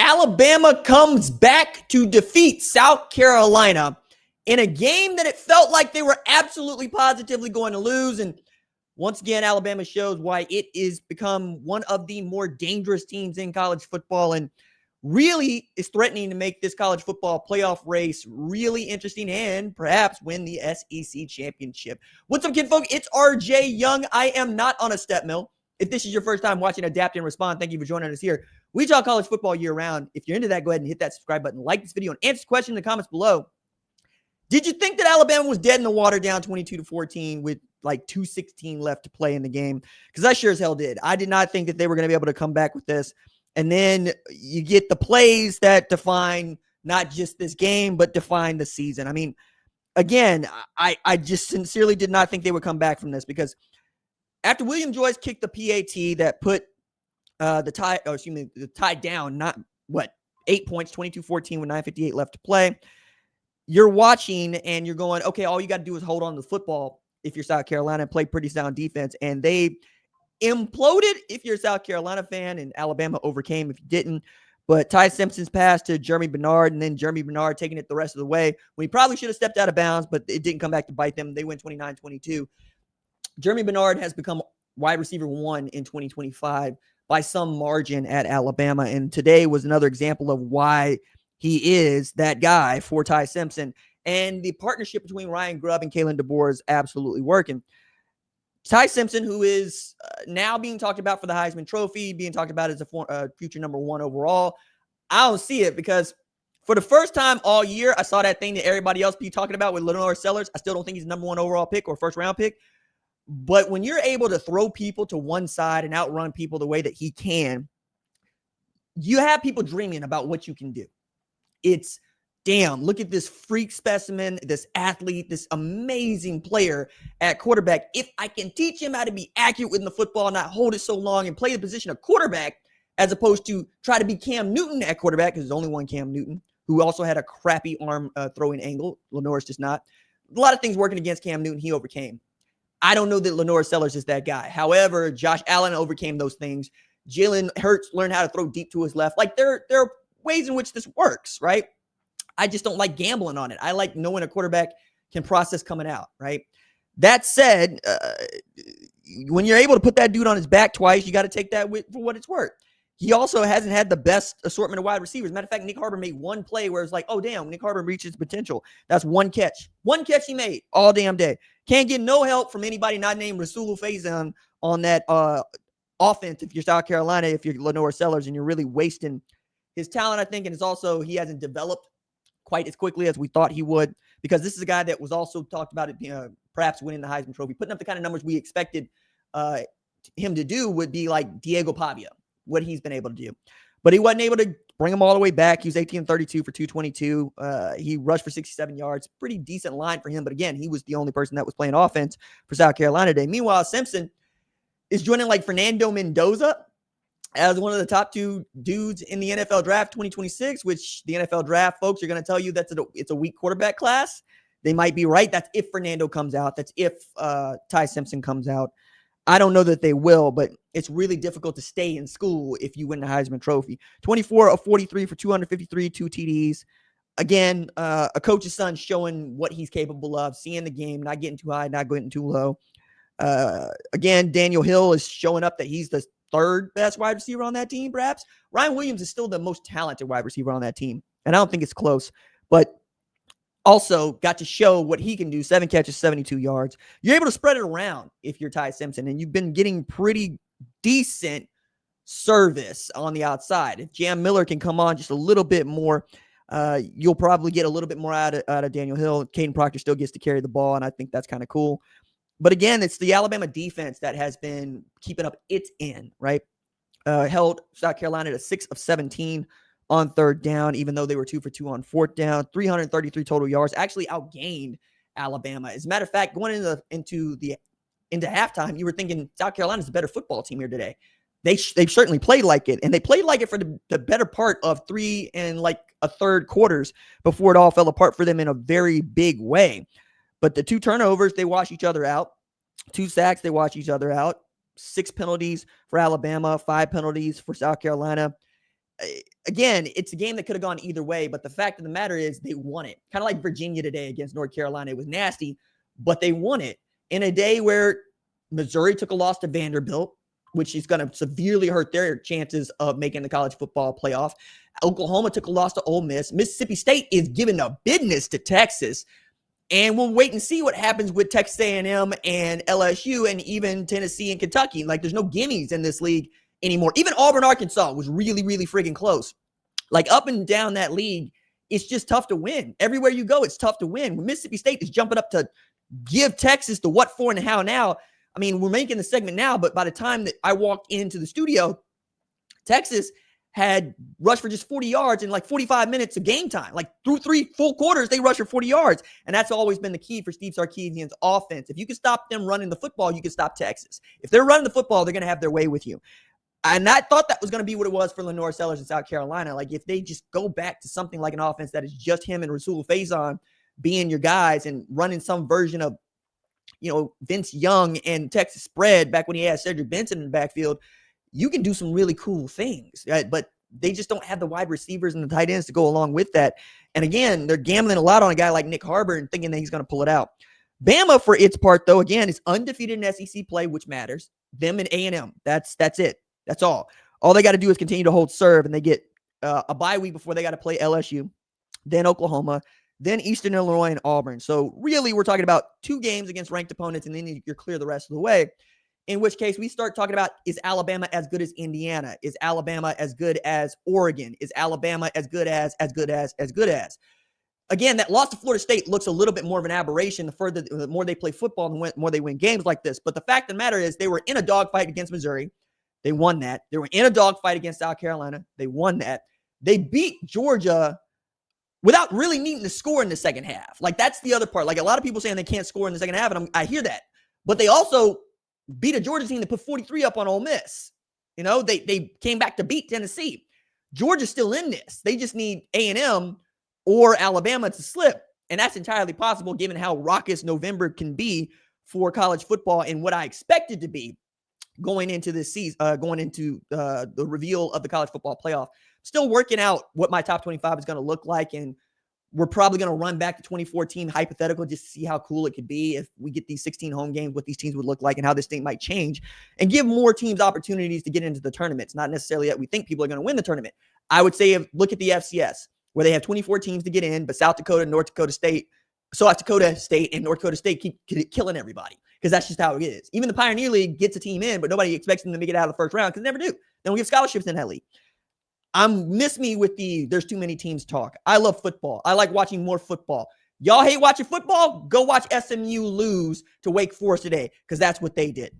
Alabama comes back to defeat South Carolina in a game that it felt like they were absolutely positively going to lose. And once again, Alabama shows why it is become one of the more dangerous teams in college football and really is threatening to make this college football playoff race really interesting and perhaps win the SEC championship. What's up, kid folk? It's RJ Young. I am not on a step mill. If this is your first time watching Adapt and Respond, thank you for joining us here. We talk college football year round. If you're into that, go ahead and hit that subscribe button, like this video, and answer the question in the comments below. Did you think that Alabama was dead in the water down 22-14 with like 2:16 left to play in the game? Because I sure as hell did. I did not think that they were going to be able to come back with this. And then you get the plays that define not just this game, but define the season. I mean, again, I just sincerely did not think they would come back from this because after William Joyce kicked the PAT that put the tie down, 8 points, 22-14 with 9:58 left to play. You're watching and you're going, okay, all you got to do is hold on to the football if you're South Carolina and play pretty sound defense. And they imploded if you're a South Carolina fan, and Alabama overcame if you didn't. But Ty Simpson's pass to Jeremy Bernard, and then Jeremy Bernard taking it the rest of the way when he probably should have stepped out of bounds, but it didn't come back to bite them. They win 29-22. Jeremy Bernard has become wide receiver 1 in 2025 by some margin at Alabama. And today was another example of why he is that guy for Ty Simpson. And the partnership between Ryan Grubb and Kalen DeBoer is absolutely working. Ty Simpson, who is now being talked about for the Heisman Trophy, being talked about as a future number 1 overall. I don't see it because for the first time all year, I saw that thing that everybody else be talking about with Lenore Sellers. I still don't think he's a number 1 overall pick or first round pick. But when you're able to throw people to one side and outrun people the way that he can, you have people dreaming about what you can do. It's, damn, look at this freak specimen, this athlete, this amazing player at quarterback. If I can teach him how to be accurate with the football, not hold it so long and play the position of quarterback as opposed to try to be Cam Newton at quarterback, because there's only one Cam Newton, who also had a crappy arm throwing angle. Lenore's just not. A lot of things working against Cam Newton, he overcame. I don't know that Lenore Sellers is that guy. However, Josh Allen overcame those things. Jalen Hurts learned how to throw deep to his left. Like, there are ways in which this works, right? I just don't like gambling on it. I like knowing a quarterback can process coming out, right? That said, when you're able to put that dude on his back twice, you got to take that for what it's worth. He also hasn't had the best assortment of wide receivers. Matter of fact, Nick Harbor made one play where it's like, oh, damn, Nick Harbor reached his potential. That's one catch. One catch he made all damn day. Can't get no help from anybody not named Rasulu Faison on that offense if you're South Carolina, if you're Lenore Sellers, and you're really wasting his talent, I think. And it's also, he hasn't developed quite as quickly as we thought he would, because this is a guy that was also talked about it, perhaps winning the Heisman Trophy, putting up the kind of numbers we expected him to do would be like Diego Pavia, what he's been able to do. But he wasn't able to bring him all the way back. He was 18-32 for 222. He rushed for 67 yards. Pretty decent line for him. But again, he was the only person that was playing offense for South Carolina today. Meanwhile, Simpson is joining like Fernando Mendoza as one of the top 2 dudes in the NFL draft 2026, which the NFL draft folks are going to tell you it's a weak quarterback class. They might be right. That's if Fernando comes out. That's if Ty Simpson comes out. I don't know that they will, but it's really difficult to stay in school if you win the Heisman Trophy. 24 of 43 for 253, 2 TDs. Again, a coach's son showing what he's capable of, seeing the game, not getting too high, not getting too low. Again, Daniel Hill is showing up that he's the 3rd best wide receiver on that team, perhaps. Ryan Williams is still the most talented wide receiver on that team, and I don't think it's close. But also got to show what he can do. 7 catches, 72 yards. You're able to spread it around if you're Ty Simpson, and you've been getting pretty decent service on the outside. If Jam Miller can come on just a little bit more, you'll probably get a little bit more out of Daniel Hill. Caden Proctor still gets to carry the ball, and I think that's kind of cool. But again, it's the Alabama defense that has been keeping up its end, right? Held South Carolina to 6 of 17 on 3rd down, even though they were 2 for 2 on 4th down. 333 total yards. Actually outgained Alabama. As a matter of fact, going into halftime, you were thinking South Carolina's a better football team here today. They've certainly played like it, and they played like it for the better part of 3 and like a third quarters before it all fell apart for them in a very big way. But the 2 turnovers, they wash each other out. 2 sacks, they wash each other out. 6 penalties for Alabama, 5 penalties for South Carolina. again, it's a game that could have gone either way, but the fact of the matter is they won it. Kind of like Virginia today against North Carolina. It was nasty, but they won it in a day where Missouri took a loss to Vanderbilt, which is going to severely hurt their chances of making the college football playoff. Oklahoma took a loss to Ole Miss. Mississippi State is giving a business to Texas. And we'll wait and see what happens with Texas A&M and LSU and even Tennessee and Kentucky. Like, there's no gimmies in this league anymore. Even Auburn, Arkansas was really, really freaking close. Like, up and down that league, it's just tough to win. Everywhere you go, it's tough to win. When Mississippi State is jumping up to give Texas the what for and how now. I mean, we're making the segment now, but by the time that I walked into the studio, Texas had rushed for just 40 yards in like 45 minutes of game time. Like through 3 full quarters, they rushed for 40 yards. And that's always been the key for Steve Sarkisian's offense. If you can stop them running the football, you can stop Texas. If they're running the football, they're going to have their way with you. And I thought that was going to be what it was for Lenore Sellers in South Carolina. Like, if they just go back to something like an offense that is just him and Rasul Faison being your guys and running some version of, Vince Young and Texas spread back when he had Cedric Benson in the backfield, you can do some really cool things, right? But they just don't have the wide receivers and the tight ends to go along with that. And again, they're gambling a lot on a guy like Nick Harbor and thinking that he's going to pull it out. Bama, for its part, though, again, is undefeated in SEC play, which matters. Them and A&M. That's it. That's all. All they got to do is continue to hold serve, and they get a bye week before they got to play LSU, then Oklahoma, then Eastern Illinois and Auburn. So really, we're talking about 2 games against ranked opponents, and then you're clear the rest of the way. In which case, we start talking about, is Alabama as good as Indiana? Is Alabama as good as Oregon? Is Alabama as good as? Again, that loss to Florida State looks a little bit more of an aberration the more they play football and the more they win games like this. But the fact of the matter is, they were in a dogfight against Missouri. They won that. They were in a dogfight against South Carolina. They won that. They beat Georgia without really needing to score in the second half. Like, that's the other part. Like, a lot of people saying they can't score in the second half, and I hear that. But they also beat a Georgia team that put 43 up on Ole Miss. They came back to beat Tennessee. Georgia's still in this. They just need A&M or Alabama to slip. And that's entirely possible given how raucous November can be for college football and what I expected to be going into this season, going into the reveal of the college football playoff. Still working out what my top 25 is going to look like. And we're probably going to run back to 2014 hypothetical just to see how cool it could be if we get these 16 home games, what these teams would look like and how this thing might change, and give more teams opportunities to get into the tournaments. Not necessarily that we think people are going to win the tournament. I would say look at the FCS, where they have 24 teams to get in, but South Dakota and North Dakota State and North Dakota State keep killing everybody because that's just how it is. Even the Pioneer League gets a team in, but nobody expects them to make it out of the first round because they never do. They don't give scholarships in that league. Miss me with there's too many teams talk. I love football. I like watching more football. Y'all hate watching football? Go watch SMU lose to Wake Forest today because that's what they did.